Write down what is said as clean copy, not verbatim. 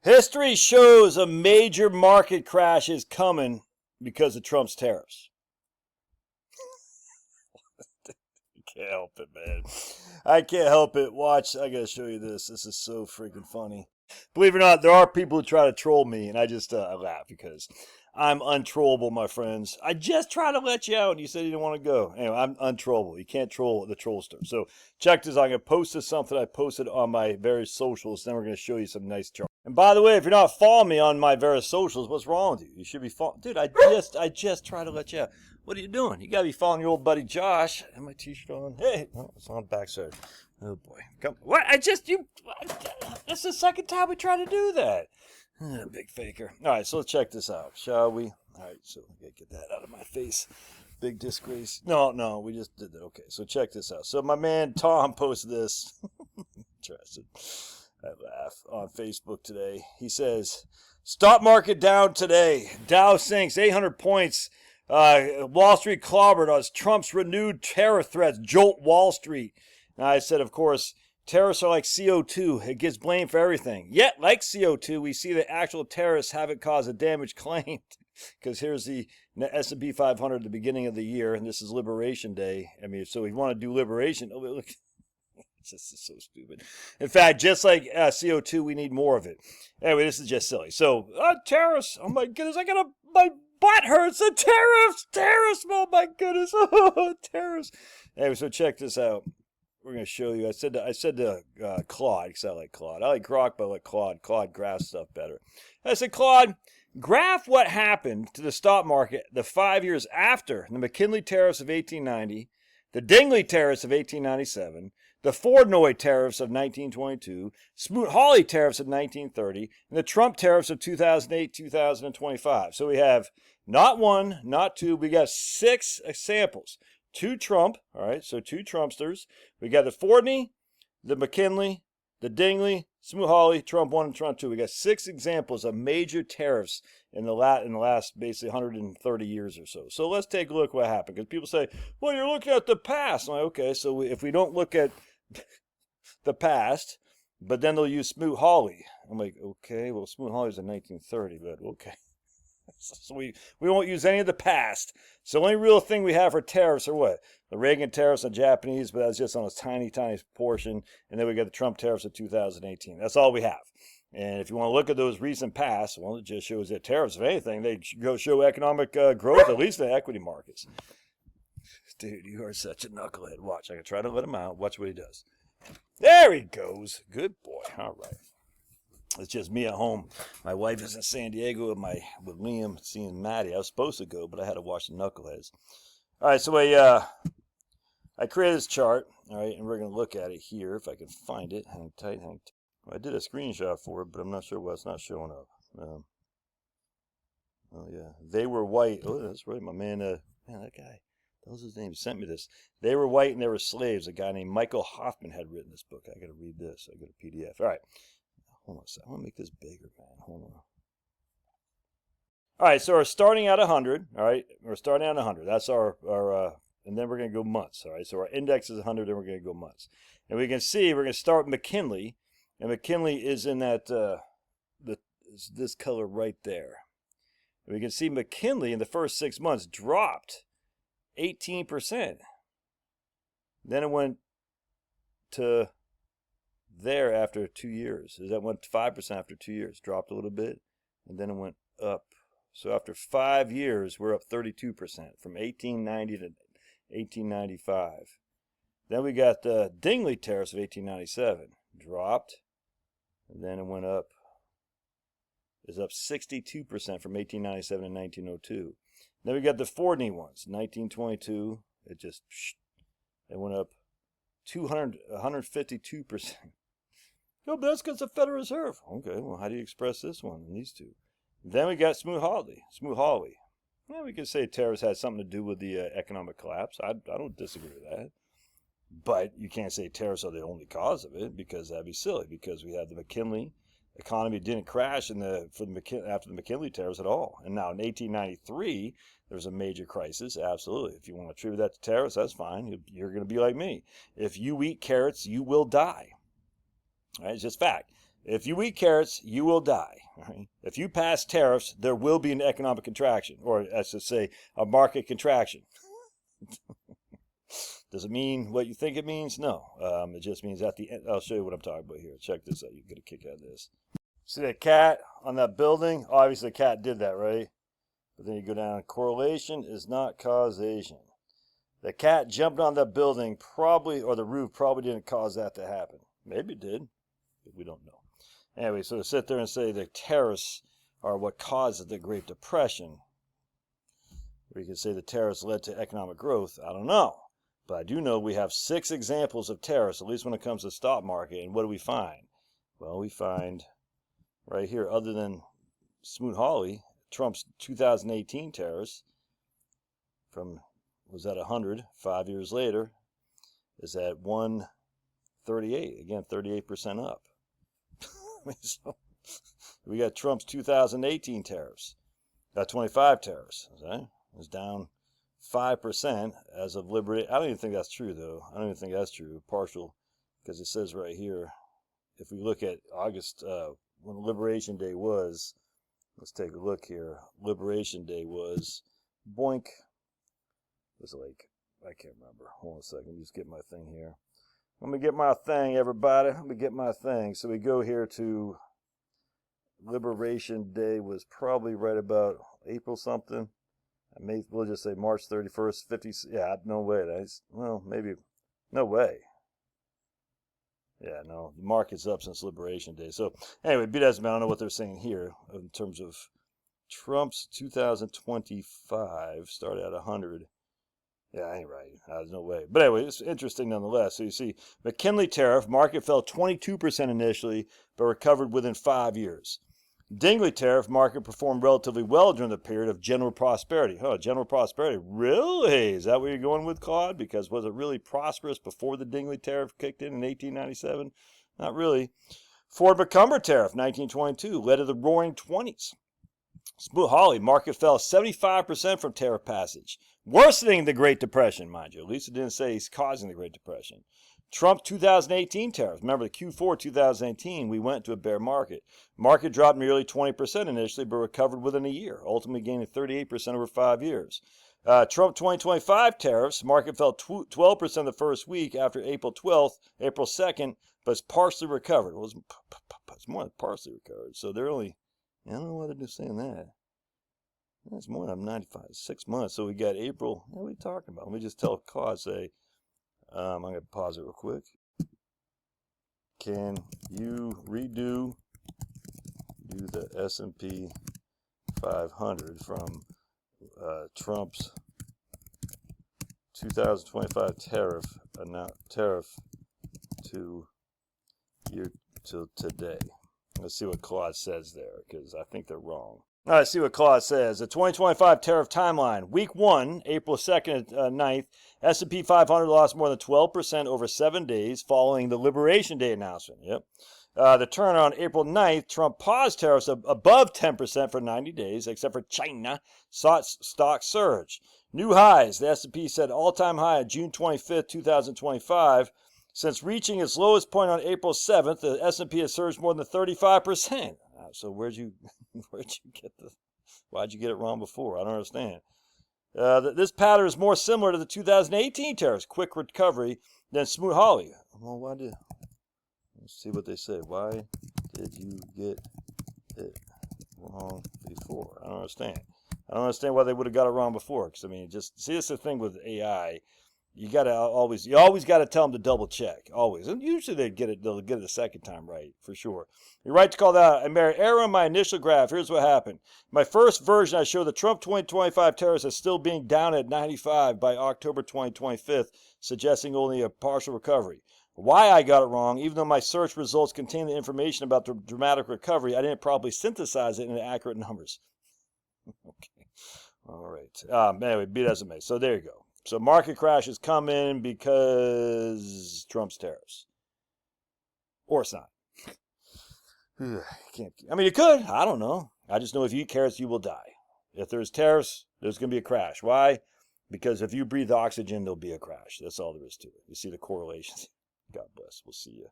History shows a major market crash is coming because of Trump's tariffs. I can't help it, man. I can't help it. Watch, I gotta show you this. This is so freaking funny. Believe it or not, there are people who try to troll me, and I just I laugh because I'm untrollable, my friends. I just tried to let you out, and you said you didn't want to go. Anyway, I'm untrollable. You can't troll the trollster. So check this. I'm gonna post this something I posted on my various socials. Then we're gonna show you some nice charts. And by the way, if you're not following me on my various socials, what's wrong with you? You should be following. Dude, I just tried to let you out. What are you doing? You gotta be following your old buddy Josh. I have my t-shirt on. Hey, oh, it's on backside. Oh boy. Come. What? This is the second time we tried to do that. Big faker. All right, so let's check this out, shall we? All right, so I gotta get that out of my face. Big disgrace. No, we just did that. Okay, so check this out. So my man Tom posted this. Interested. I laugh on Facebook today. He says, stock market down today. Dow sinks 800 points. Wall Street clobbered as Trump's renewed tariff threats jolt Wall Street. And I said, of course, tariffs are like CO2. It gets blamed for everything. Yet, like CO2, we see the actual tariffs haven't caused a damage claimed. Because here's the S&P 500 at the beginning of the year, and this is Liberation Day. I mean, so we want to do Liberation. Oh, look. This is so stupid. In fact, just like CO2, we need more of it. Anyway, this is just silly. So, tariffs. Oh my goodness, my butt hurts. The tariffs. Oh my goodness, tariffs. Anyway, so check this out. We're going to show you. I said to Claude, because I like Claude. I like Grok, but I like Claude. Claude graphs stuff better. I said, Claude, graph what happened to the stock market the 5 years after the McKinley tariffs of 1890, the Dingley tariffs of 1897, the Fordnoy tariffs of 1922, Smoot-Hawley tariffs of 1930, and the Trump tariffs of 2008-2025. So we have not one, not two, we got 6 samples. 2 Trump, all right, so 2 Trumpsters. We got the Fordney, the McKinley, the Dingley, Smoot-Hawley, Trump 1 and Trump 2. We got 6 examples of major tariffs in the last basically 130 years or so. So let's take a look at what happened. Because people say, well, you're looking at the past. I'm like, okay, so if we don't look at the past, but then they'll use Smoot-Hawley. I'm like, okay, well, Smoot-Hawley's in 1930, but okay. So we won't use any of the past. So the only real thing we have for tariffs are what? The Reagan tariffs on Japanese, but that's just on a tiny, tiny portion. And then we got the Trump tariffs of 2018. That's all we have. And if you want to look at those recent past, well, it just shows that tariffs, if anything, they go show economic growth, at least in the equity markets. Dude, you are such a knucklehead. Watch, I can try to let him out. Watch what he does. There he goes. Good boy. All right. It's just me at home. My wife is in San Diego with Liam seeing Maddie. I was supposed to go, but I had to watch the knuckleheads. All right, so I created this chart, all right, and we're going to look at it here if I can find it. Hang tight. I did a screenshot for it, but I'm not sure why it's not showing up. Oh, yeah. They were white. Oh, that's right. My man, that guy. That was his name. He sent me this. They were white and they were slaves. A guy named Michael Hoffman had written this book. I got to read this. I got a PDF. All right. Hold on a second. I want to make this bigger, man. Hold on. All right, so we're starting at 100. All right, we're starting at 100. That's our and then we're going to go months. All right, so our index is 100, and we're going to go months. And we can see we're going to start with McKinley, and McKinley is in that this color right there. And we can see McKinley in the first 6 months dropped 18%. Then it went to there after 2 years. That went 5% after 2 years, dropped a little bit, and then it went up. So after 5 years, we're up 32% from 1890 to 1895. Then we got the Dingley tariffs of 1897, dropped, and then it went up. It's up 62% from 1897 to 1902. Then we got the Fordney ones, 1922. It went up 152%. Oh, but that's because the Federal Reserve. Okay, well, how do you express this one in these two? Then we got Smoot-Hawley. Yeah, we could say tariffs had something to do with the economic collapse. I don't disagree with that. But you can't say tariffs are the only cause of it, because that'd be silly, because we had the McKinley economy didn't crash after the McKinley tariffs at all. And now in 1893, there was a major crisis. Absolutely. If you want to attribute that to tariffs, that's fine. You're going to be like me. If you eat carrots, you will die. All right, it's just fact. If you eat carrots, you will die. Right? If you pass tariffs, there will be an economic contraction, or as to say, a market contraction. Does it mean what you think it means? No. It just means at the end. I'll show you what I'm talking about here. Check this out. You get a kick out of this. See that cat on that building? Obviously, the cat did that, right? But then you go down. Correlation is not causation. The cat jumped on that building probably, or the roof probably didn't cause that to happen. Maybe it did, but we don't know. Anyway, so to sit there and say the tariffs are what caused the Great Depression, or you could say the tariffs led to economic growth, I don't know. But I do know we have 6 examples of tariffs, at least when it comes to the stock market. And what do we find? Well, we find right here, other than Smoot-Hawley, Trump's 2018 tariffs from, was at 100, 5 years later, is at 138. Again, 38% up. So we got Trump's 2018 tariffs. Got 25 tariffs. Okay? It was down 5% as of liberation. I don't even think that's true, though. I don't even think that's true. Partial, because it says right here, if we look at August, when Liberation Day was, let's take a look here. Liberation Day was, boink, it was like, I can't remember. Hold on a second. Let me just get my thing here. Let me get my thing, everybody. Let me get my thing. So we go here to Liberation Day was probably right about April something. We'll just say March 31st, 50. Yeah, no way. Well, maybe, no way. Yeah, no, the market's up since Liberation Day. So anyway, be that as it may, I don't know what they're saying here in terms of Trump's 2025 started at 100. Yeah, I ain't right. There's no way. But anyway, it's interesting nonetheless. So you see, McKinley tariff, market fell 22% initially, but recovered within 5 years. Dingley tariff, market performed relatively well during the period of general prosperity. Oh, general prosperity. Really? Is that what you're going with, Claude? Because was it really prosperous before the Dingley tariff kicked in 1897? Not really. Ford McCumber tariff, 1922, led to the roaring 20s. Smoot-Hawley, market fell 75% from tariff passage, worsening the Great Depression, mind you. At least it didn't say he's causing the Great Depression. Trump 2018 tariffs. Remember, the Q4 2018, we went to a bear market. Market dropped nearly 20% initially, but recovered within a year, ultimately gaining 38% over 5 years. Trump 2025 tariffs. Market fell 12% the first week after April 12th, April 2nd, but it's partially recovered. Well, it's more than partially recovered. So they're only, I don't know why they're just saying that. That's more than 95, 6 months. So we got April. What are we talking about? Let me just tell Claude, say, I'm going to pause it real quick. Can you do the S&P 500 from Trump's 2025 tariff to year till today? Let's see what Claude says there, because I think they're wrong. All right, see what Claude says. The 2025 tariff timeline. Week 1, April 2nd, 9th, S&P 500 lost more than 12% over 7 days following the Liberation Day announcement. Yep. The turn on April 9th, Trump paused tariffs above 10% for 90 days, except for China, sought stock surge. New highs. The S&P set all-time high on June 25th, 2025. Since reaching its lowest point on April 7th, the S&P has surged more than 35%. So why'd you get it wrong before? I don't understand. This pattern is more similar to the 2018 tariffs, quick recovery, than Smoot-Hawley. Well, let's see what they say. Why did you get it wrong before? I don't understand. I don't understand why they would have got it wrong before. Because I mean, just see, this is the thing with AI. You always got to tell them to double check, always. And usually they'll get it a second time right, for sure. You're right to call that out. I made an error on my initial graph. Here's what happened. My first version, I showed the Trump 2025 tariffs as still being down at 95 by October 2025, suggesting only a partial recovery. Why I got it wrong, even though my search results contain the information about the dramatic recovery, I didn't properly synthesize it into accurate numbers. Okay. All right. Anyway, be it as it may. So there you go. So market crash is coming because Trump's tariffs. Or it's not. I mean, it could. I don't know. I just know if you eat carrots, you will die. If there's tariffs, there's going to be a crash. Why? Because if you breathe oxygen, there'll be a crash. That's all there is to it. You see the correlations. God bless. We'll see you.